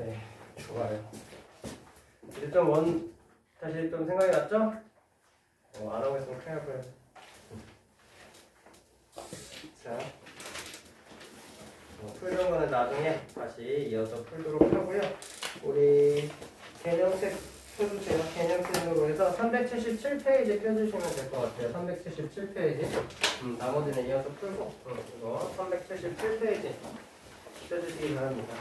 네, 좋아요. 이제 좀 다시 좀 생각이 났죠? 안 하고 있으면 큰일 날 거예요. 자, 풀던 거는 나중에 다시 이어서 풀도록 하고요. 우리 개념책 펴주세요. 개념책으로 해서 377페이지 펴주시면 될 것 같아요. 377페이지. 나머지는 이어서 풀고, 이거 377페이지 펴주시기 바랍니다.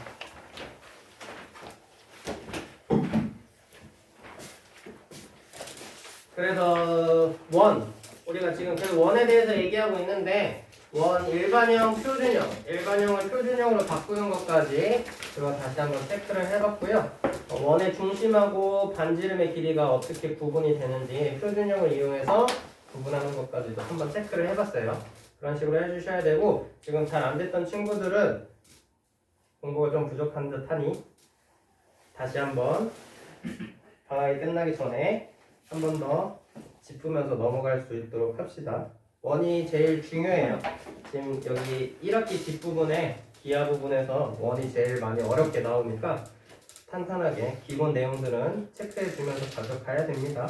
그래서 우리가 지금 계속 원에 대해서 얘기하고 있는데 일반형, 표준형, 일반형을 표준형으로 바꾸는 것까지 제가 다시 한번 체크를 해봤고요. 원의 중심하고 반지름의 길이가 어떻게 구분이 되는지 표준형을 이용해서 구분하는 것까지도 한번 체크를 해봤어요. 그런 식으로 해주셔야 되고, 지금 잘 안 됐던 친구들은 공부가 좀 부족한 듯하니 다시 한번 방학이 끝나기 전에 한 번 더 짚으면서 넘어갈 수 있도록 합시다. 원이 제일 중요해요. 지금 여기 1학기 뒷부분에 기하 부분에서 원이 제일 많이 어렵게 나오니까 탄탄하게 기본 내용들은 체크해 주면서 가져가야 됩니다.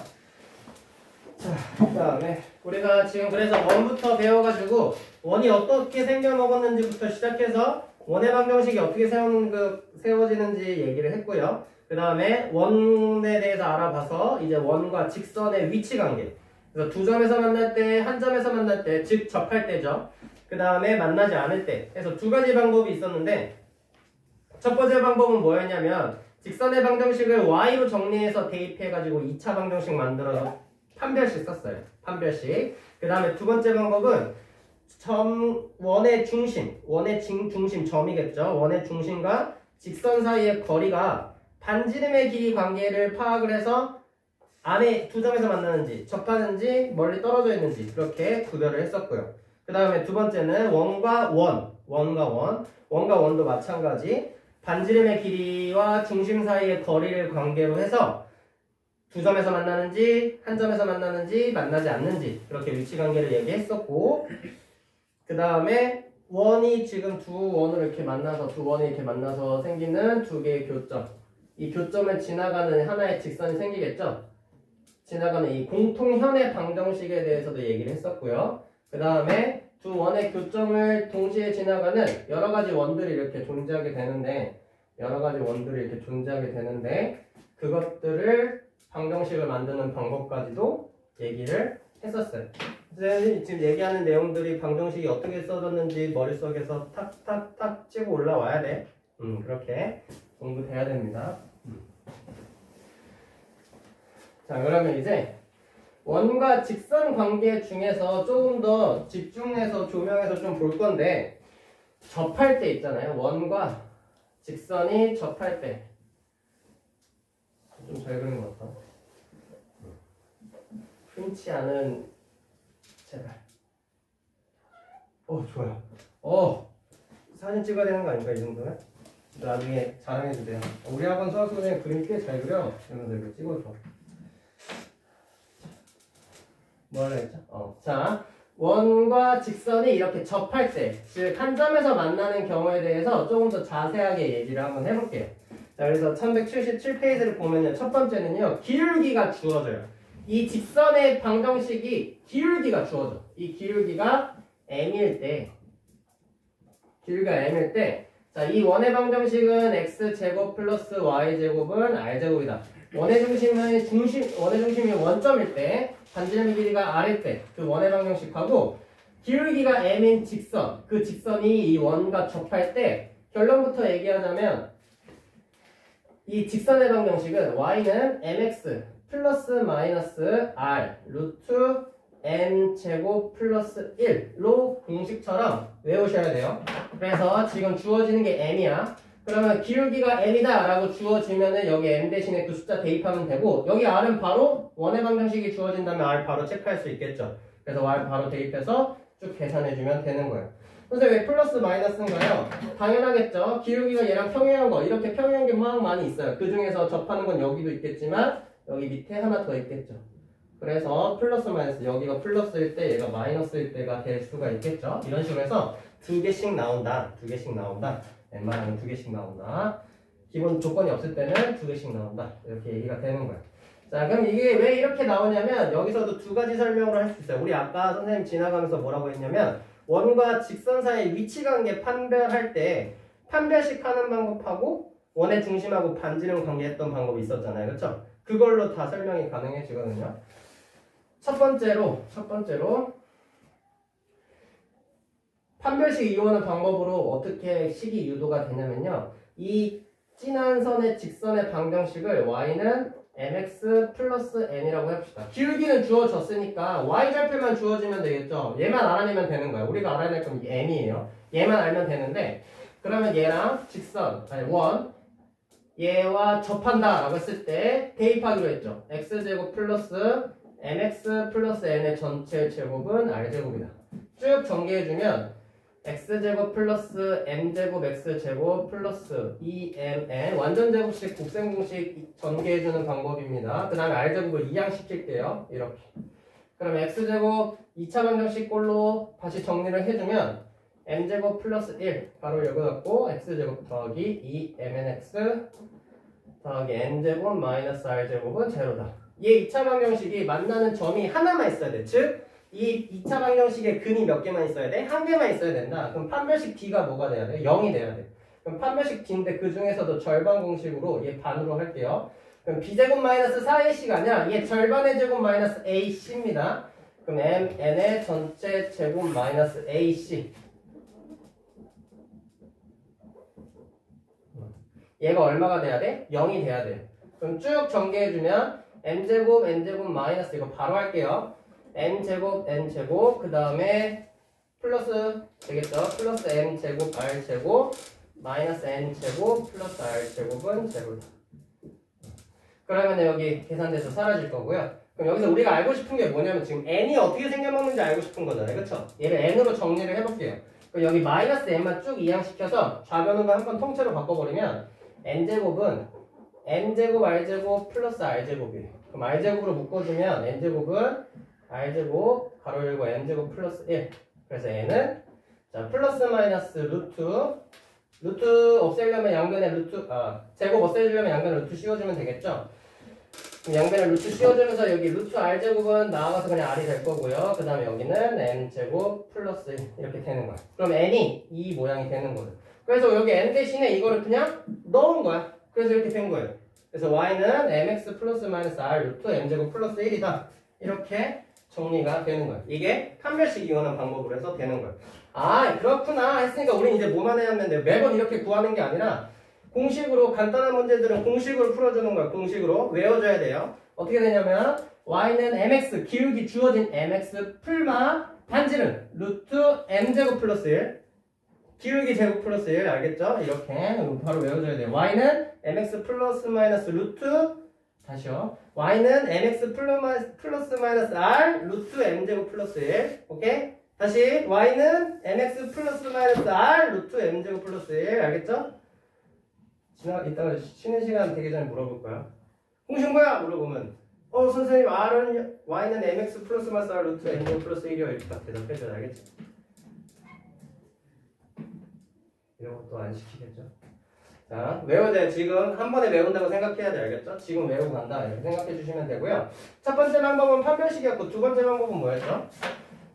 자, 그 다음에 우리가 지금 그래서 원부터 배워가지고 원이 어떻게 생겨먹었는지부터 시작해서 원의 방정식이 어떻게 세워지는지 얘기를 했고요. 그 다음에 원에 대해서 알아봐서 이제 원과 직선의 위치 관계, 그래서 두 점에서 만날 때, 한 점에서 만날 때, 즉 접할 때죠. 그 다음에 만나지 않을 때. 그래서 두 가지 방법이 있었는데, 첫 번째 방법은 뭐였냐면 직선의 방정식을 y로 정리해서 대입해가지고 2차 방정식 만들어서 판별식 썼어요. 판별식. 그 다음에 두 번째 방법은 원의 중심, 중심 점이겠죠. 원의 중심과 직선 사이의 거리가 반지름의 길이 관계를 파악을 해서 안에 두 점에서 만나는지 접하는지 멀리 떨어져 있는지 그렇게 구별을 했었고요. 그 다음에 두 번째는 원과 원도 마찬가지 반지름의 길이와 중심 사이의 거리를 관계로 해서 두 점에서 만나는지 한 점에서 만나는지 만나지 않는지 그렇게 위치 관계를 얘기했었고, 그 다음에 원이 지금 두 원이 이렇게 만나서 생기는 두 개의 교점, 이 교점을 지나가는 하나의 직선이 생기겠죠. 지나가는 이 공통현의 방정식에 대해서도 얘기를 했었고요. 그 다음에 두 원의 교점을 동시에 지나가는 여러 가지 원들이 이렇게 존재하게 되는데 그것들을 방정식을 만드는 방법까지도 얘기를 했었어요. 지금 얘기하는 내용들이 방정식이 어떻게 써졌는지 머릿속에서 탁탁탁 치고 올라와야 돼. 그렇게 공부돼야 됩니다. 자, 그러면 이제 원과 직선 관계 중에서 조금 더 집중해서 조명해서 좀 볼 건데, 접할 때 있잖아요. 원과 직선이 접할 때. 좀 잘 그린 것 같다. 흔치 않은, 제발. 좋아요. 사진 찍어야 되는 거 아닌가, 이 정도는? 나중에 자랑해주세요. 우리 학원 수학 선생님 그림 꽤 잘 그려. 이러면서 이거 찍어줘. 뭐라 했죠? 자, 원과 직선이 이렇게 접할 때, 즉 한 점에서 만나는 경우에 대해서 조금 더 자세하게 얘기를 한번 해볼게요. 자, 그래서 1177페이지를 보면요, 첫 번째는요, 기울기가 주어져요. 이 직선의 방정식이 기울기가 주어져. 이 기울기가 m일 때, 자, 이 원의 방정식은 x제곱 플러스 y제곱은 r제곱이다. 원의 중심이 원점일 때, 반지름의 길이가 r일 때, 그 원의 방정식하고, 기울기가 m인 직선, 그 직선이 이 원과 접할 때, 결론부터 얘기하자면, 이 직선의 방정식은 y는 mx 플러스 마이너스 r 루트 m제곱 플러스 1로 공식처럼 외우셔야 돼요. 그래서 지금 주어지는 게 m이야. 그러면 기울기가 m이다 라고 주어지면은 여기 m 대신에 그 숫자 대입하면 되고, 여기 r은 바로 원의 방정식이 주어진다면 r 바로 체크할 수 있겠죠. 그래서 r 바로 대입해서 쭉 계산해주면 되는 거예요. 선생님 왜 플러스 마이너스인가요? 당연하겠죠. 기울기가 얘랑 평행한 거, 이렇게 평행한 게 막 많이 있어요. 그 중에서 접하는 건 여기도 있겠지만 여기 밑에 하나 더 있겠죠. 그래서 플러스 마이너스, 여기가 플러스일 때 얘가 마이너스일 때가 될 수가 있겠죠. 이런 식으로 해서 두 개씩 나온다. 웬만하면 두 개씩 나온다. 기본 조건이 없을 때는 2개씩 나온다. 이렇게 얘기가 되는 거야. 자, 그럼 이게 왜 이렇게 나오냐면 여기서도 두 가지 설명으로 할 수 있어요. 우리 아까 선생님 지나가면서 뭐라고 했냐면 원과 직선 사이의 위치 관계 판별할 때 판별식 하는 방법하고 원의 중심하고 반지름 관계했던 방법이 있었잖아요. 그렇죠? 그걸로 다 설명이 가능해지거든요. 첫 번째로 판별식 이용하는 방법으로 어떻게 식이 유도가 되냐면요. 이 진한 선의 직선의 방정식을 y는 mx 플러스 n이라고 해봅시다. 기울기는 주어졌으니까 y절표만 주어지면 되겠죠. 얘만 알아내면 되는 거야. 우리가 알아낼 건 n이에요. 얘만 알면 되는데 그러면 얘랑 직선, 아니 원 얘와 접한다 라고 했을 때 대입하기로 했죠. x제곱 플러스 mx 플러스 n의 전체 제곱은 r제곱이다. 쭉 전개해주면 x제곱 플러스 m제곱 x제곱 플러스 2mn 완전제곱식 곱셈공식 전개해주는 방법입니다. 그 다음에 r제곱을 이항시킬게요. 이렇게. 그럼 x제곱 2차 방정식 꼴로 다시 정리를 해주면 m제곱 플러스 1 바로 열어갖고 x제곱 더하기 2mnx 더하기 n제곱 마이너스 r제곱은 제로다. 얘 2차 방정식이 만나는 점이 하나만 있어야 돼. 즉 이 2차 방정식에 근이 몇 개만 있어야 돼? 한 개만 있어야 된다. 그럼 판별식 D가 뭐가 돼야 돼? 0이 돼야 돼. 그럼 판별식 D인데 그 중에서도 절반 공식으로 얘 반으로 할게요. 그럼 B제곱 마이너스 4AC가 아니라 얘 절반의 제곱 마이너스 AC입니다. 그럼 MN의 전체 제곱 마이너스 AC. 얘가 얼마가 돼야 돼? 0이 돼야 돼. 그럼 쭉 전개해주면 M제곱, N제곱 마이너스 이거 바로 할게요. N제곱, N제곱, 그 다음에 플러스 되겠죠? 플러스 M제곱, R제곱, 마이너스 N제곱, 플러스 R제곱은 제로다. 그러면 여기 계산돼서 사라질 거고요. 그럼 여기서 우리가 알고 싶은 게 뭐냐면 지금 N이 어떻게 생겨먹는지 알고 싶은 거잖아요. 그쵸? 얘를 N으로 정리를 해볼게요. 그럼 여기 마이너스 N만 쭉 이항시켜서 좌변으로 한번 통째로 바꿔버리면 N제곱은 N제곱, R제곱, 플러스 R제곱이에요. 그럼 R제곱으로 묶어주면 N제곱은 r제곱 가로 열고 n제곱 플러스 1 그래서 n은 자 플러스 마이너스 루트 없애려면 양변에 제곱 없애려면 양변에 루트 씌워주면 되겠죠. 그럼 양변에 루트 씌워주면서 여기 루트 r제곱은 나와서 그냥 r이 될 거고요. 그 다음에 여기는 n제곱 플러스 1 이렇게 되는 거야. 그럼 n이 이 모양이 되는 거예요. 그래서 여기 n 대신에 이거를 그냥 넣은 거야. 그래서 이렇게 된 거예요. 그래서 y는 mx 플러스 마이너스 r 루트 m제곱 플러스 1이다. 이렇게 정리가 되는 거예요. 이게 판별식 이용하는 방법으로 해서 되는 거예요. 아 그렇구나 했으니까 우린 이제 뭐만 해야면 돼요. 매번 이렇게 구하는 게 아니라 공식으로 간단한 문제들은 공식으로 풀어주는 거예요. 공식으로 외워줘야 돼요. 어떻게 되냐면 y는 mx 기울기 주어진 mx 풀마 반지름 루트 m제곱 플러스 1 기울기 제곱 플러스 1 알겠죠? 이렇게 바로 외워줘야 돼요. y는 mx 플러스 마이너스 루트 다시요. y는 mx 플러스 마이너스 r 루트 m제곱 플러스 1 오케이? 다시 y는 mx 플러스 마이너스 r 루트 m제곱 플러스 1 알겠죠? 이따가 쉬는 시간 되기 전에 물어볼 거야. 공식 뭐야? 물어보면 선생님 y는 mx 플러스 마이너스 r 루트 m제곱 플러스 1이요. 이렇게 딱 대답해줘야 알겠지? 이런 것도 안 시키겠죠? 자, 외워야 돼요. 지금 한 번에 외운다고 생각해야 돼. 알겠죠? 지금 외우고 간다. 이렇게 생각해 주시면 되고요. 첫 번째 방법은 판별식이었고 두 번째 방법은 뭐였죠?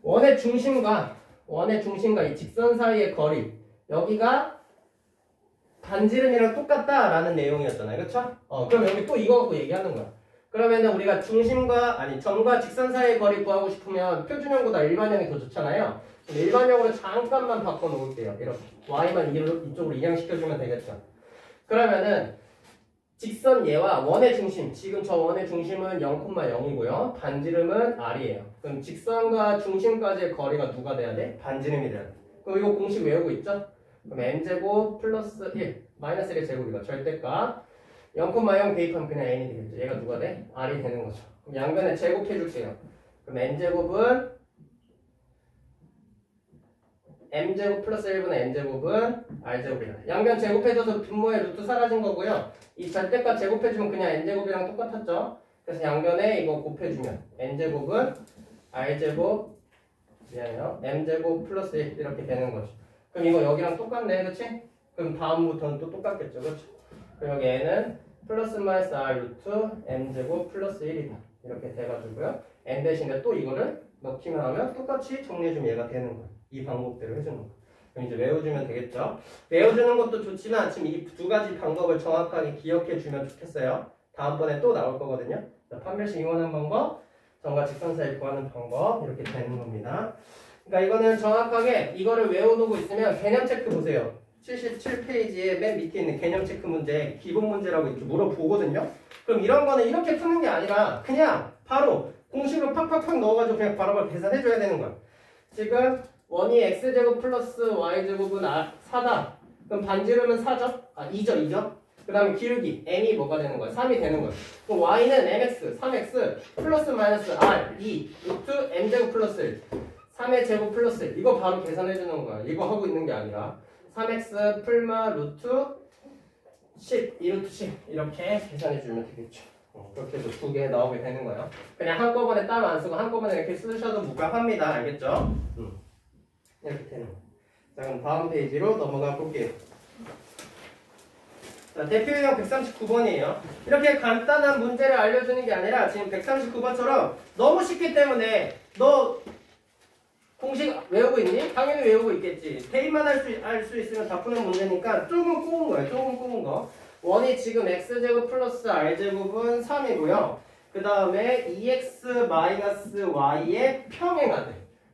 원의 중심과 이 직선 사이의 거리 여기가 반지름이랑 똑같다라는 내용이었잖아요. 그렇죠? 그럼 여기 또 이거 갖고 얘기하는 거야. 그러면은 우리가 점과 직선 사이의 거리 구하고 싶으면 표준형보다 일반형이 더 좋잖아요. 일반형으로 잠깐만 바꿔 놓을게요. 이렇게 y만 이쪽으로 이항시켜주면 되겠죠. 그러면은 직선 얘와 원의 중심 지금 저 원의 중심은 0,0이고요. 반지름은 r이에요. 그럼 직선과 중심까지의 거리가 누가 돼야 돼? 반지름이 돼야 돼. 그럼 이거 공식 외우고 있죠? 그럼 n제곱 플러스 1 마이너스 1의 제곱이가 절대값 0,0 대입하면 그냥 n이 되겠죠. 얘가 누가 돼? r이 되는 거죠. 그럼 양변에 제곱해 줄게요. 그럼 n제곱은 m제곱 플러스 1분의 n제곱은 r제곱이다. 양변 제곱해줘서 분모의 루트 사라진 거고요. 이 절대값 제곱해주면 그냥 n제곱이랑 똑같았죠. 그래서 양변에 이거 곱해주면 n제곱은 r제곱 미안해요. m제곱 플러스 1 이렇게 되는 거죠. 그럼 이거 여기랑 똑같네. 그치? 그럼 다음부터는 또 똑같겠죠. 그렇죠? 그럼 여기 n은 플러스 마이너스 r 루트 m제곱 플러스 1이다. 이렇게 돼가지고요. n 대신에 또 이거를 넣기만 하면 똑같이 정리해주면 얘가 되는 거예요. 이 방법대로 해주는 거예요. 그럼 이제 외워주면 되겠죠. 외워주는 것도 좋지만 지금 이 두 가지 방법을 정확하게 기억해주면 좋겠어요. 다음번에 또 나올 거거든요. 판별식 이용하는 방법, 점과 직선 사이 구하는 방법 이렇게 되는 겁니다. 그러니까 이거는 정확하게 이거를 외워두고 있으면 개념 체크 보세요. 77페이지에 맨 밑에 있는 개념 체크 문제, 기본 문제라고 이렇게 물어보거든요. 그럼 이런 거는 이렇게 푸는 게 아니라 그냥 바로 공식으로 팍팍팍 넣어가지고 그냥 바로바로 계산해줘야 되는 거야. 지금 원이 x제곱 플러스 y제곱은 4다. 그럼 반지름은 4죠? 2죠. 그 다음에 기울기 m이 뭐가 되는 거야? 3이 되는 거야. 그럼 y는 mx, 3x 플러스 마이너스 r, 2 루트 m제곱 플러스 1 3의 제곱 플러스 1 이거 바로 계산해주는 거야. 이거 하고 있는 게 아니라 3x 풀마 루트 10, 2루트 10 이렇게 계산해주면 되겠죠. 그렇게 해서 두 개 나오게 되는 거예요. 그냥 한꺼번에 따로 안 쓰고 한꺼번에 이렇게 쓰셔도 무방합니다. 알겠죠? 이렇게 되는 거예요. 자, 그럼 다음 페이지로 넘어가 볼게요. 자, 대표 유형 139번이에요. 이렇게 간단한 문제를 알려주는 게 아니라 지금 139번처럼 너무 쉽기 때문에 너 공식 외우고 있니? 당연히 외우고 있겠지. 대입만 할 수 있으면 다 푸는 문제니까 조금 꼬은 거예요. 조금 꼬은 거. 원이 지금 x제곱 플러스 r제곱은 3이고요. 그 다음에 2x 마이너스 y에 평행하대.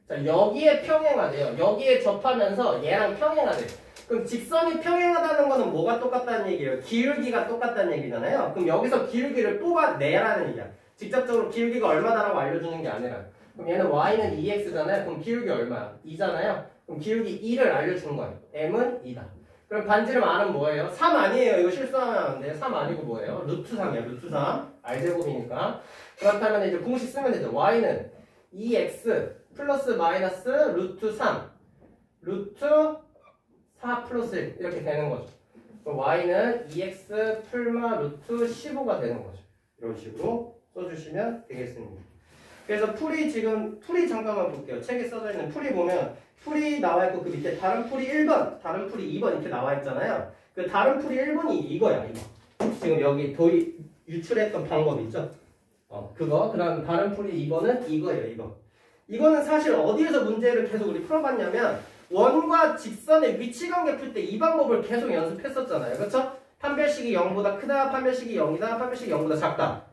자, 여기에 평행하대요. 여기에 접하면서 얘랑 평행하대. 그럼 직선이 평행하다는 거는 뭐가 똑같다는 얘기예요? 기울기가 똑같다는 얘기잖아요. 그럼 여기서 기울기를 뽑아내라는 얘기야. 직접적으로 기울기가 얼마다라고 알려주는 게 아니라. 그럼 얘는 y는 2x잖아요. 그럼 기울기 얼마야? 2잖아요. 그럼 기울기 2를 알려주는 거예요. m은 2다. 그럼 반지름 r은 뭐예요? 3 아니에요. 이거 실수하면 안 돼요. 3 아니고 뭐예요? 루트 3이야. 루트 3. r제곱이니까. 그렇다면 이제 공식 쓰면 되죠. y는 2x 플러스 마이너스 루트 3 루트 4 플러스 1 이렇게 되는 거죠. 그럼 y는 2x 풀마 루트 15가 되는 거죠. 이런 식으로 써주시면 되겠습니다. 그래서 풀이 잠깐만 볼게요. 책에 써져 있는 풀이 보면 풀이 나와 있고 그 밑에 다른 풀이 1번, 다른 풀이 2번 이렇게 나와 있잖아요. 그 다른 풀이 1번이 이거야, 이거. 지금 여기 유출했던 방법 있죠? 그거. 그 다음 다른 풀이 2번은 이거예요, 이거. 이거는 사실 어디에서 문제를 계속 우리 풀어봤냐면 원과 직선의 위치관계 풀 때 이 방법을 계속 연습했었잖아요. 그렇죠? 판별식이 0보다 크다, 판별식이 0이다, 판별식이 0보다 작다.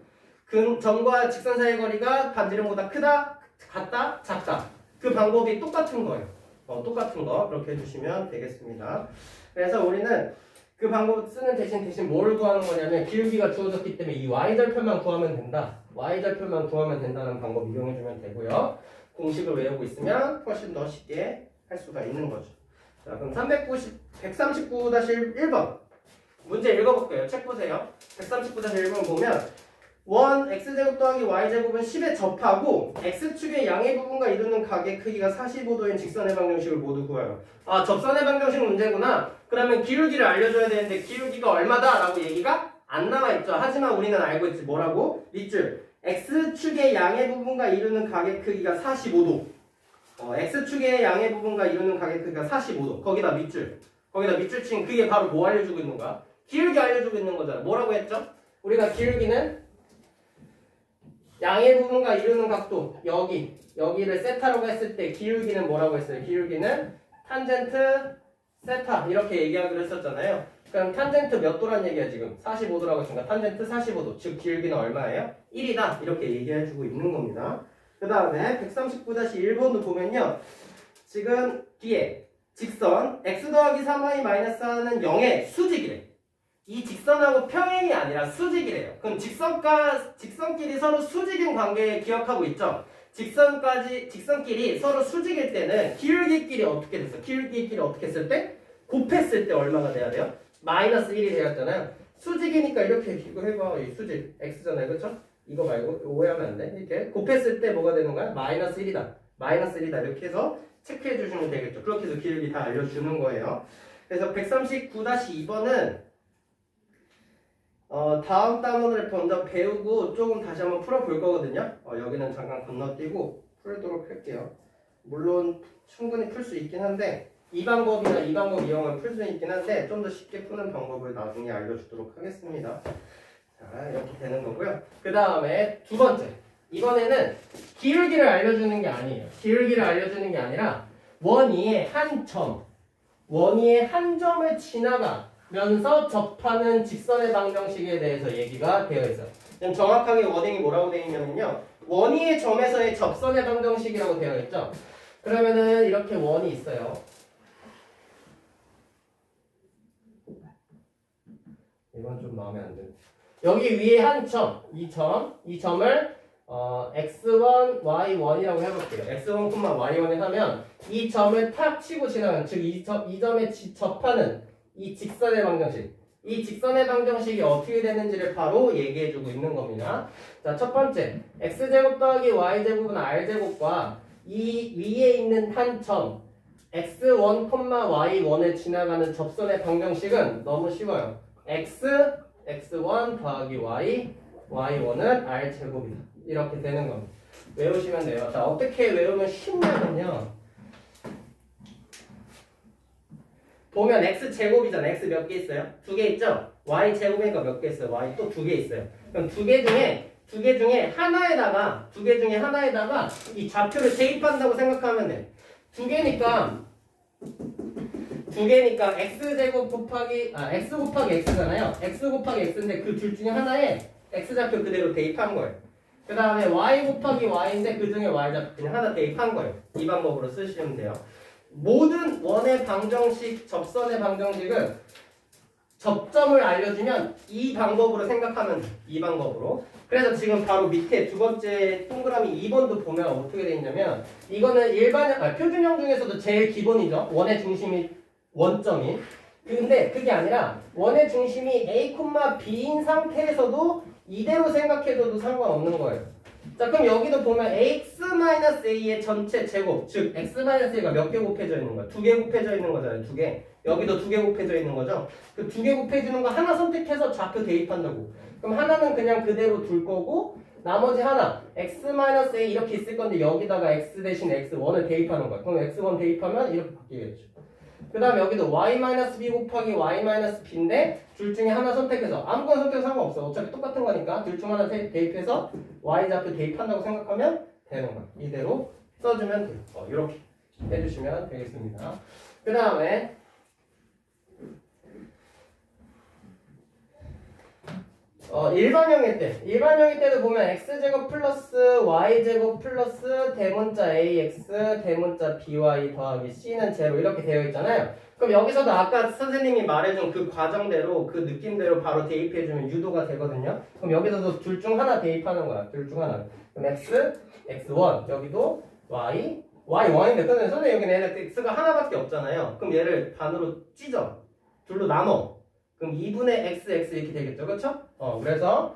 점과 직선 사이의 거리가 반지름보다 크다, 같다, 작다. 그 방법이 똑같은 거예요. 똑같은 거 그렇게 해주시면 되겠습니다. 그래서 우리는 그 방법 쓰는 대신 뭘 구하는 거냐면 기울기가 주어졌기 때문에 이 y절편만 구하면 된다. y절편만 구하면 된다는 방법 이용해주면 되고요. 공식을 외우고 있으면 훨씬 더 쉽게 할 수가 있는 거죠. 자, 그럼 139-1번 문제 읽어볼게요. 책 보세요. 139-1번 보면 원 x제곱 더하기 y제곱은 10에 접하고 x축의 양의 부분과 이루는 각의 크기가 45도인 직선의 방정식을 모두 구해요. 아, 접선의 방정식 문제구나. 그러면 기울기를 알려줘야 되는데 기울기가 얼마다? 라고 얘기가 안 나와있죠. 하지만 우리는 알고 있지. 뭐라고? 밑줄 x축의 양의 부분과 이루는 각의 크기가 45도. x축의 양의 부분과 이루는 각의 크기가 45도. 거기다 밑줄 친 그게 바로 뭐 알려주고 있는 거야? 기울기 알려주고 있는 거잖아. 뭐라고 했죠? 우리가 기울기는 양의 부분과 이루는 각도 여기를 세타라고 했을 때 기울기는 뭐라고 했어요? 기울기는 탄젠트 세타 이렇게 얘기하기로 했었잖아요. 그럼 탄젠트 몇 도란 얘기야 지금? 45도라고 했으니까 탄젠트 45도 즉 기울기는 얼마예요? 1이다 이렇게 얘기해주고 있는 겁니다. 그 다음에 139-1번도 보면요. 지금 뒤에 직선 x 더하기 3y 마이너스 하는 0의 수직이래. 이 직선하고 평행이 아니라 수직이래요. 그럼 직선끼리 서로 수직인 관계 기억하고 있죠? 직선끼리 서로 수직일 때는 기울기끼리 어떻게 됐어? 기울기끼리 어떻게 했을 때? 곱했을 때 얼마가 돼야 돼요? 마이너스 1이 되었잖아요. 수직이니까 이렇게 이거 해봐. 이 수직 x잖아요. 그렇죠? 이거 말고 오해하면 안 돼. 이렇게 곱했을 때 뭐가 되는 거야? 마이너스 1이다. 마이너스 1이다. 이렇게 해서 체크해 주시면 되겠죠. 그렇게 해서 기울기 다 알려주는 거예요. 그래서 139-2번은 다음 단원을 먼저 배우고 조금 다시 한번 풀어볼 거거든요. 여기는 잠깐 건너뛰고 풀도록 할게요. 물론 충분히 풀 수 있긴 한데 이 방법이나 이 방법 이용하면 풀 수 있긴 한데 좀 더 쉽게 푸는 방법을 나중에 알려주도록 하겠습니다. 자, 이렇게 되는 거고요. 그 다음에 두 번째. 이번에는 기울기를 알려주는 게 아니에요. 기울기를 알려주는 게 아니라 원위의 한 점, 원위의 한 점을 지나가면서 접하는 직선의 방정식에 대해서 얘기가 되어 있어요. 그럼 정확하게 워딩이 뭐라고 되어 있냐면요. 원위의 점에서의 접선의 방정식이라고 되어 있죠. 그러면은 이렇게 원이 있어요. 이건 좀 마음에 안 드네. 여기 위에 한 점, 이 점을 x1, y1이라고 해볼게요. x1, y1을 하면 이 점을 탁 치고 지나가는, 즉 이 점에 접하는 이 직선의 방정식. 이 직선의 방정식이 어떻게 되는지를 바로 얘기해주고 있는 겁니다. 자, 첫 번째, x제곱 더하기 y제곱은 r제곱과 이 위에 있는 한 점, x1, y1을 지나가는 접선의 방정식은 너무 쉬워요. x1 더하기 y, y1은 r제곱이다. 이렇게 되는 겁니다. 외우시면 돼요. 자, 어떻게 외우면 쉽냐면요. 보면 x제곱이잖아. x 몇 개 있어요? 2개 있죠? y제곱이니까 몇 개 있어요? y 또 2개 있어요. 그럼 두 개 중에 하나에다가 이 좌표를 대입한다고 생각하면 돼. 두 개니까 x제곱 곱하기 x 곱하기 x잖아요. x 곱하기 x인데 그 둘 중에 하나에 x좌표 그대로 대입한 거예요. 그 다음에 y 곱하기 y인데 그 중에 y좌표 그냥 하나 대입한 거예요. 이 방법으로 쓰시면 돼요. 모든 원의 방정식, 접선의 방정식은 접점을 알려주면 이 방법으로 생각하면 돼. 이 방법으로. 그래서 지금 바로 밑에 두 번째 동그라미 2번도 보면 어떻게 돼 있냐면 이거는 표준형 중에서도 제일 기본이죠. 원의 중심이 원점인. 근데 그게 아니라 원의 중심이 A, B인 상태에서도 이대로 생각해줘도 상관없는 거예요. 자, 그럼 여기도 보면 x-a의 전체 제곱, 즉 x-a가 몇 개 곱해져 있는 거야? 2개 곱해져 있는 거잖아요. 2개. 여기도 2개 곱해져 있는 거죠. 그 2개 곱해주는 거 하나 선택해서 좌표 대입한다고. 그럼 하나는 그냥 그대로 둘 거고 나머지 하나 x-a 이렇게 있을 건데 여기다가 x 대신 x1을 대입하는 거야. 그럼 x1 대입하면 이렇게 바뀌겠죠. 그 다음에 여기도 y-b 곱하기 y-b인데 둘 중에 하나 선택해서 아무거나 선택해도 상관없어. 어차피 똑같은 거니까 둘 중 하나 대입해서 y좌표 대입한다고 생각하면 되는 거야. 이대로 써주면 돼요. 이렇게 해주시면 되겠습니다. 그 다음에 일반형일 때도 보면 x제곱 플러스 y제곱 플러스 대문자 ax 대문자 by 더하기 c는 제로 이렇게 되어 있잖아요. 그럼 여기서도 아까 선생님이 말해준 그 과정대로 그 느낌대로 바로 대입해주면 유도가 되거든요. 그럼 여기서도 둘 중 하나 대입하는 거야. 둘 중 하나. 그럼 x, x1 여기도 y, y1인데 근데 선생님 여기는 얘는 x가 하나밖에 없잖아요. 그럼 얘를 반으로 찢어. 둘로 나눠. 그럼 2분의 x, x 이렇게 되겠죠. 그렇죠? 그래서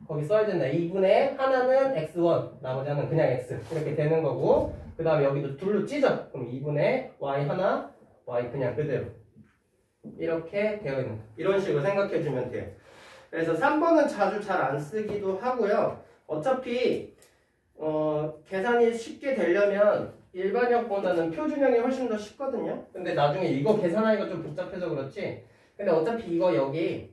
거기 써야 된다. 2분의 하나는 x1, 나머지 하나는 그냥 x 이렇게 되는 거고 그 다음에 여기도 둘로 찢어. 그럼 2분의 y 하나, y 그냥 그대로 이렇게 되어 있는 거. 이런 식으로 생각해 주면 돼요. 그래서 3번은 자주 잘 안 쓰기도 하고요. 어차피 계산이 쉽게 되려면 일반형보다는 표준형이 훨씬 더 쉽거든요. 근데 나중에 이거 계산하기가 좀 복잡해서 그렇지. 근데 어차피 이거 여기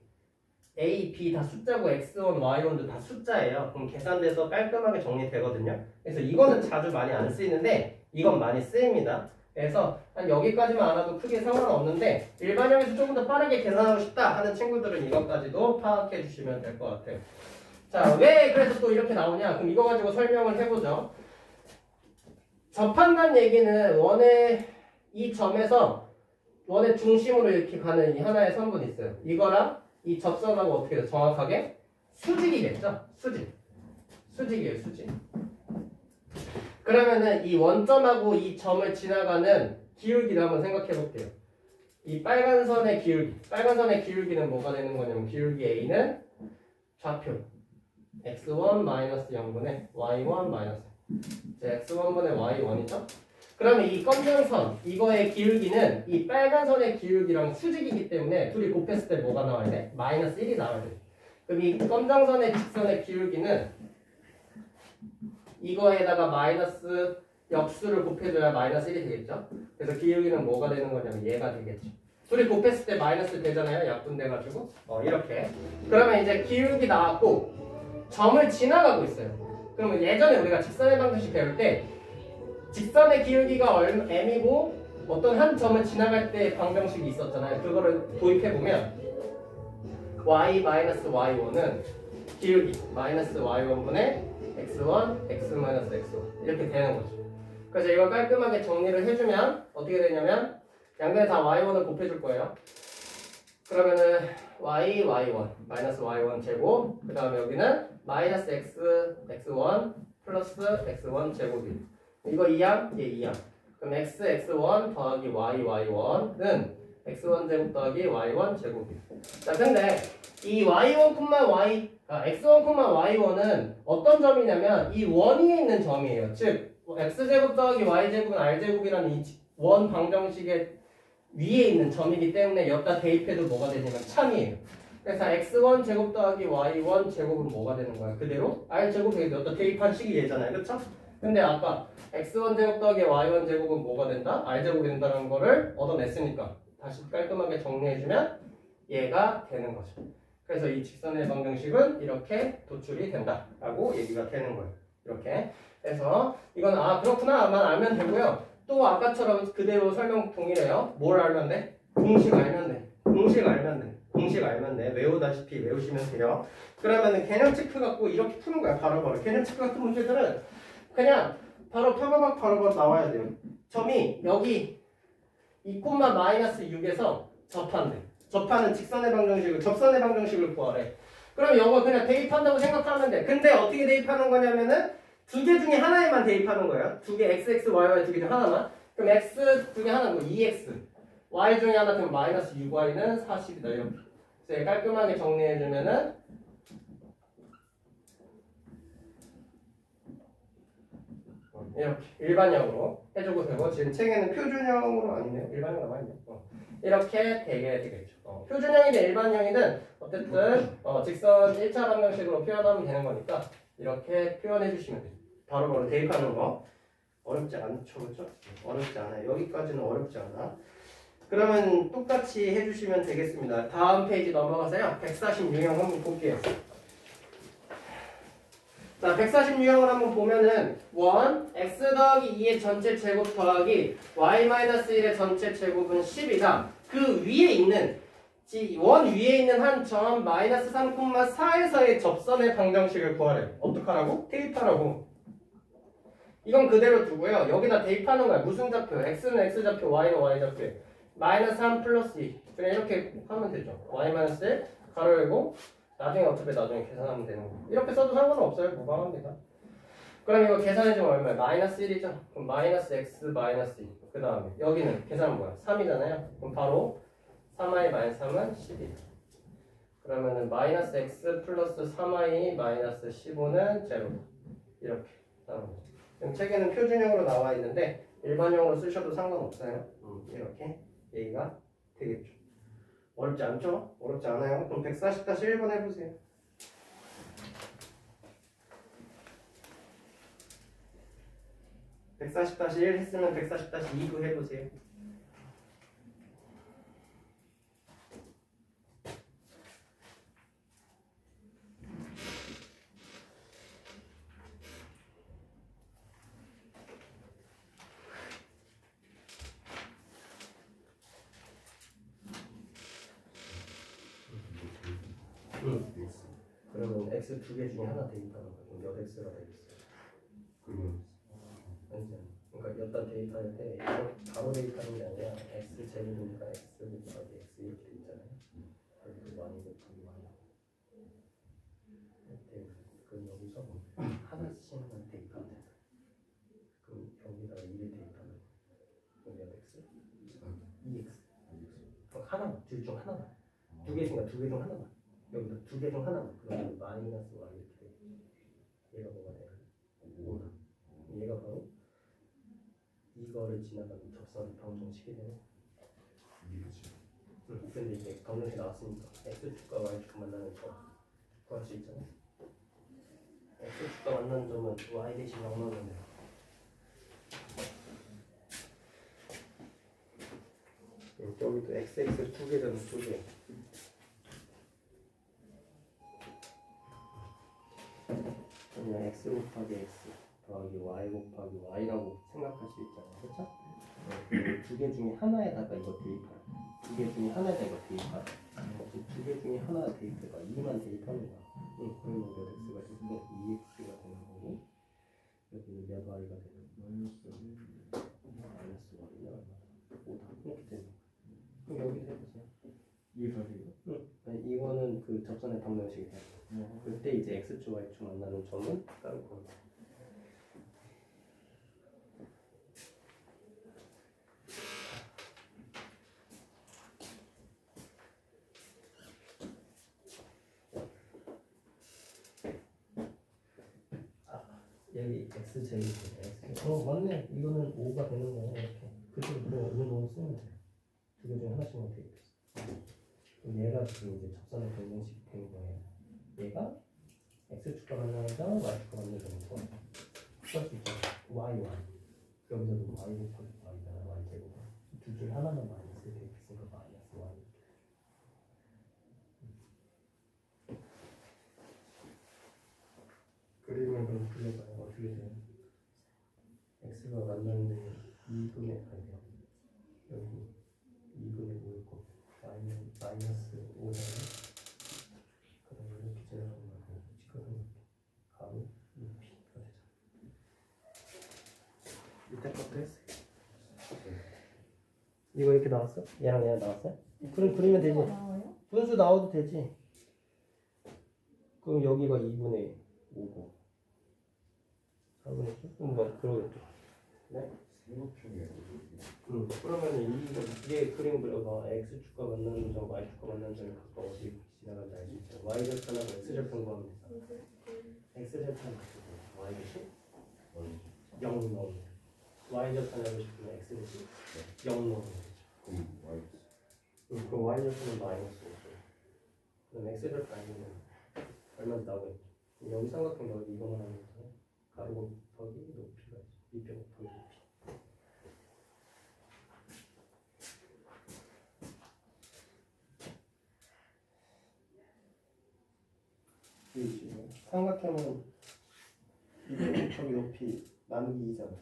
A, B 다 숫자고 X1, Y1도 다 숫자예요. 그럼 계산돼서 깔끔하게 정리되거든요. 그래서 이거는 자주 많이 안 쓰이는데 이건 많이 쓰입니다. 그래서 한 여기까지만 알아도 크게 상관없는데 일반형에서 조금 더 빠르게 계산하고 싶다 하는 친구들은 이것까지도 파악해 주시면 될 것 같아요. 자, 왜 그래서 또 이렇게 나오냐? 그럼 이거 가지고 설명을 해보죠. 접한다는 얘기는 원의 이 점에서 원의 중심으로 이렇게 가는 이 하나의 선분이 있어요. 이거랑 이 접선하고 어떻게 돼요? 정확하게 수직이겠죠? 수직이에요, 수직. 그러면은 이 원점하고 이 점을 지나가는 기울기를 한번 생각해 볼게요. 이 빨간 선의 기울기는 뭐가 되는 거냐면 기울기 A는 좌표 x1-0분의 y1- x1분의 y1이죠? 그러면 이 검정선, 이거의 기울기는 이 빨간 선의 기울기랑 수직이기 때문에 둘이 곱했을 때 뭐가 나와야 돼? -1이 나와야 돼. 그럼 이 검정선의 직선의 기울기는 이거에다가 역수를 곱해줘야 마이너스 1이 되겠죠. 그래서 기울기는 뭐가 되는 거냐면 얘가 되겠죠. 둘이 곱했을 때 마이너스 되잖아요. 약분돼가지고 이렇게. 그러면 이제 기울기 나왔고 점을 지나가고 있어요. 그러면 예전에 우리가 직선의 방정식 배울 때 직선의 기울기가 m이고 어떤 한 점을 지나갈 때 방정식이 있었잖아요. 그거를 도입해보면 y-y1은 기울기 마이너스 y1분의 x1, x-x1 이렇게 되는 거죠. 그래서 이걸 깔끔하게 정리를 해주면 어떻게 되냐면 양변에 다 y1을 곱해줄 거예요. 그러면은 y, y1, 마이너스 y1 제곱 그 다음에 여기는 마이너스 x, x1 플러스 x1 제곱이 이거 2항, 얘 2항. 그럼 x, x1 더하기 y, y1은 x1 제곱 더하기 y1 제곱이. 자, 근데 이 y1, x1, y1은 어떤 점이냐면 이 원 위에 있는 점이에요. 즉 x제곱 더하기 y제곱은 r제곱이라는 이 원 방정식의 위에 있는 점이기 때문에 여기다 대입해도 뭐가 되냐면 참이에요. 그래서 x1 제곱 더하기 y1 제곱은 뭐가 되는 거야? 그대로 r제곱에 여기다 대입한 식이 얘잖아요. 그쵸? 근데 아까 x1 제곱 더하기 y1 제곱은 뭐가 된다? r제곱이 된다는 거를 얻어냈으니까 다시 깔끔하게 정리해주면 얘가 되는 거죠. 그래서 이 직선의 방정식은 이렇게 도출이 된다라고 얘기가 되는 거예요. 이렇게. 그래서 이건 그렇구나만 알면 되고요. 또 아까처럼 그대로 설명 동일해요. 뭘 알면 돼? 공식 알면 돼. 공식 알면 돼. 공식 알면 돼. 외우다시피 외우시면 돼요. 그러면은 개념 체크 갖고 이렇게 푸는 거야. 바로바로. 개념 체크 같은 문제들은 그냥 바로 바로바로 나와야 돼요. 점이 여기 2,-6에서 접한대. 접하는 직선의 방정식을 접선의 방정식을 구하래. 그럼 이거 그냥 대입한다고 생각하면 돼. 근데 어떻게 대입하는 거냐면은 두 개 중에 하나에만 대입하는 거예요. 두 개 x, x, y, y 두 개 중 하나만. 그럼 x 두 개 하나는 뭐 2x. y 중에 하나 되면 마이너스 6y는 40이다. 이렇게. 그래서 깔끔하게 정리해주면은 이렇게 일반형으로 해주고 되고 지금 책에는 표준형으로 아니네요. 일반형 남아있네요. 이렇게 되게 되겠죠. 표준형이든 일반형이든 어쨌든 직선 1차 방정식으로 표현하면 되는 거니까 이렇게 표현해 주시면 돼요. 바로바로 대입하는 거 어렵지 않죠, 그렇죠? 어렵지 않아요. 여기까지는 어렵지 않아. 그러면 똑같이 해주시면 되겠습니다. 다음 페이지 넘어가서요. 146형 한번 볼게요. 자, 146형을 한번 보면은 1, x 더하기 2의 전체 제곱 더하기 y-1의 전체 제곱은 10이다. 그 위에 있는 원 위에 있는 한 점 마이너스 3,4에서의 접선의 방정식을 구하래요. 어떡하라고? 대입하라고. 이건 그대로 두고요. 여기다 대입하는 거야. 무슨 좌표? x는 x좌표, y는 y좌표. 마이너스 3 플러스 2. 그냥 이렇게 하면 되죠. y-1 가로 열고 나중에 나중에 계산하면 되는 거예요. 이렇게 써도 상관없어요. 무방합니다. 그럼 이거 계산해주면 얼마야? 마이너스 1이죠? 그럼 마이너스 x 마이너스 2. 그 다음에 여기는 계산은 뭐야? 3이잖아요. 그럼 바로 3i 마이너스 3은 11. 그러면은 마이너스 x 플러스 3i 마이너스 15는 제로. 이렇게 나오는 거죠. 지금 책에는 표준형으로 나와 있는데 일반형으로 쓰셔도 상관없어요. 이렇게 얘기가 되겠죠. 어렵지 않죠? 어렵지 않아요. 그럼 140-1번 해보세요. 140-1 했으면 140-2도 해보세요. 그러면 x 두 개 중에 하나 대입하는 거야. 그럼 몇 x가 되겠어요? 아니지. 그러니까 여기다 대입할 때 이거 바로 대입하는 게 아니라 x 제곱이니까 x 곱하기 x 이렇게 돼 있잖아요. 그리고 y 곱하기 y. 그럼 여기서 하나씩만 대입하면 된다. 그럼 여기다가 2를 대입하면 그럼 몇 x? 2x. 하나만. 둘 중 하나만. 두 개 중에 두 개 중 하나만. 여기서 두 개 중 하나만. 그러면 마이너스 y 이렇게 돼. 얘가 뭐가 돼요? 5다. 얘가 바로 이거를 지나가는 접선 방정식이 되네. 근데 이제 방정식 나왔으니까 x축과 y축 만나는 점 구할 수 있잖아. x축과 만나는 점은 y 대신 0 넣으면 돼요. 여기도 xx 두 개잖아, 두 개. 그러면 x 곱하기 x 더하기 y 곱하기 y라고 생각할 수 있잖아, 그렇죠? 두 개 중에 하나에다가 이거 대입하라. 두 개 중에 하나에다 이거 대입하라. 두 개 중에 하나 대입해봐. 2만 대입하는 거야. 그러면 몇 x가 되고 2x가 되는 거고, 여기는 몇 y가 되는 거야? 마이너스 y는 얼마다? 5다. 이렇게 되는 거야. 그럼 여기서 해보세요. 이게 답이에요? 응. 이거는 그 접선의 방정식이 돼요. 그때 이제 x축 y축 만나는 점은 따로 겁니다. 여기 x제곱이네. 맞네. 이거는 5가 되는 거야. 이렇게. 그대로 있는 거 쓰면 돼. 두 개 중에 하나씩만 대입했어. 그럼 얘가 지금 이제 접선의 방정식이 된 거예요. 얘가 x축과 만나는 점, y축과 만나는 점이고, 풀 수 있잖아. y. 여기서도 y 곱하기 y잖아. y제곱. 둘 중에 하나만 마이너스 대입했으니까 마이너스 y. 그림을 그럼 그려봐요. 어떻게 돼요? x가 만나는데 2분의 아니요. 여기 2분의 5고 마이너스 5잖아요. 그러면 이렇게 지나가는 거고 지금 가로 높이가 되잖아. 밑에 것도 했어요. 이거 이렇게 나왔어? 얘랑 얘랑 나왔어요? 그럼 그리면 되지. 분수 나와도 되지. 그럼 여기가 2분의 5고 4분의 10? 뭐 그러겠죠. 네? 그러면 이게 그림 그려봐. x축과 만나는 점, y축과 만나는 점이 각각 어디 지나간다 알 수 있잖아. y절편하고 x절편 구하면 되잖아. x절편 맞추고 y 대신 0 넣으면 돼. y절편 하고 싶으면 x 대신 0 넣으면 되죠. 그럼 y절편은 마이너스 5죠. 그럼 x절편 아니면 얼마나 나오겠죠. 여기 삼각형 여기 이거만 하면 돼. 가로 곱하기 높이가 있어. 밑에 곱하기 높이. 삼각형은 밑에 곱하기 높이 나누기 2잖아.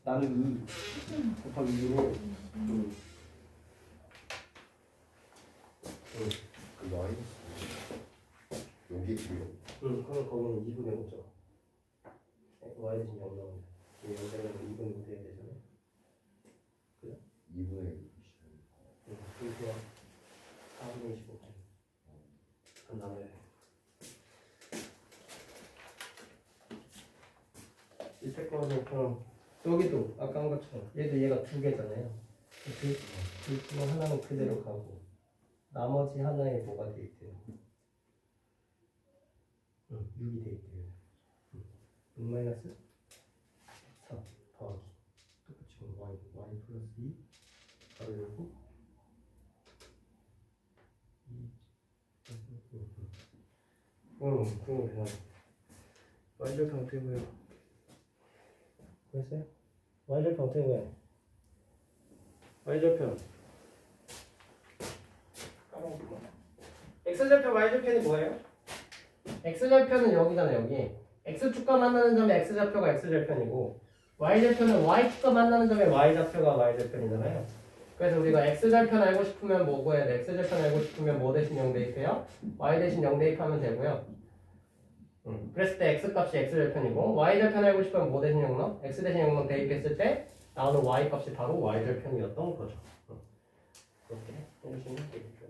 나누기 2 곱하기 2로 그 마이너스 여기 있고요. 그럼 거기는 2분의 5죠. y 대신 0 나오면 돼. 여기다가 2분의 5 돼야 되잖아요. 그래? 2분의 그래서 4분의 25. 안 나와야 돼. 밑에 거는 그럼 여기도 아까 한 것처럼 얘가 두 개잖아요. 둘 중에 하나는 그대로 가고 나머지 하나에 뭐가 돼 있대요? 6이 돼 있대요. 6 마이너스 4 더하기 똑같이 y 플러스 2 바로 열고 2 그럼 그냥 y절편 어떻게 보여? 보였어요? y절편 어떻게 보여? y절편 x절편 y절편이 뭐예요? x절편은 여기잖아. 여기 x축과 만나는 점의 x좌표가 x절편이고 y절편은 y축과 만나는 점의 y좌표가 y절편이잖아요. 그래서 우리가 x절편 알고 싶으면 뭐 구해야 돼? x절편 알고 싶으면 뭐 대신 0 대입해요? y 대신 0 대입하면 되고요. 그랬을 때 x값이 x절편이고 y절편 알고 싶으면 뭐 대신 0 넣어? x 대신 0 넣어 대입했을 때 나오는 y값이 바로 y절편이었던 거죠. 그렇게 해주시면 되겠죠.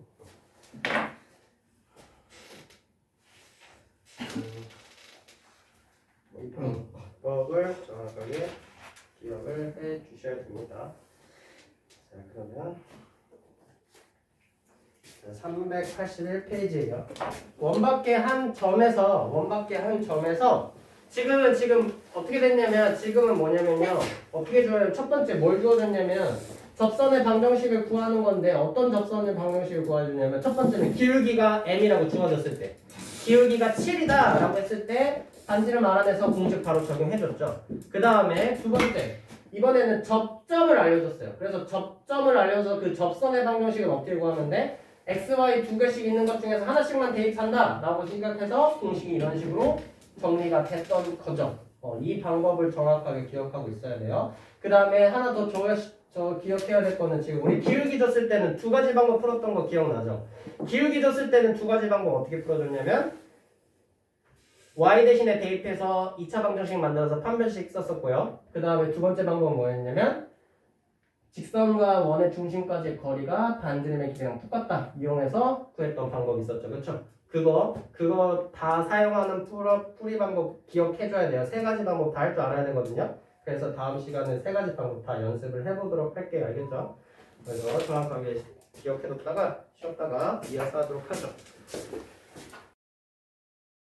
이 방법을 정확하게 기억을 해 주셔야 됩니다. 자, 그러면 381페이지예요. 원밖에 한 점에서 지금 어떻게 됐냐면 지금은 뭐냐면요. 어떻게 줘요? 첫 번째 뭘 주어졌냐면 접선의 방정식을 구하는 건데 어떤 접선의 방정식을 구해주냐면 첫 번째는 기울기가 m이라고 주어졌을 때 기울기가 7이다 라고 했을 때 반지름 알아내서 공식 바로 적용해줬죠. 그 다음에 두 번째, 이번에는 접점을 알려줬어요. 그래서 접점을 알려서 그 접선의 방정식은 어떻게 구하는데 x, y 두 개씩 있는 것 중에서 하나씩만 대입한다 라고 생각해서 공식이 이런 식으로 정리가 됐던 거죠. 이 방법을 정확하게 기억하고 있어야 돼요. 그 다음에 하나 더 기억해야 될 거는 지금 우리 기울기 줬을 때는 두 가지 방법 풀었던 거 기억나죠? 기울기 줬을 때는 두 가지 방법 어떻게 풀어줬냐면 y 대신에 대입해서 2차 방정식 만들어서 판별식 썼었고요. 그 다음에 두 번째 방법은 뭐였냐면 직선과 원의 중심까지의 거리가 반지름의 길이랑 똑같다 이용해서 구했던 방법이 있었죠. 그렇죠? 그거 다 사용하는 풀이 방법 기억해줘야 돼요. 세 가지 방법 다 할 줄 알아야 되거든요. 그래서 다음 시간에 세 가지 방법 다 연습을 해보도록 할게요. 알겠죠? 그래서 정확하게 기억해뒀다가 쉬었다가 이어서 하도록 하죠.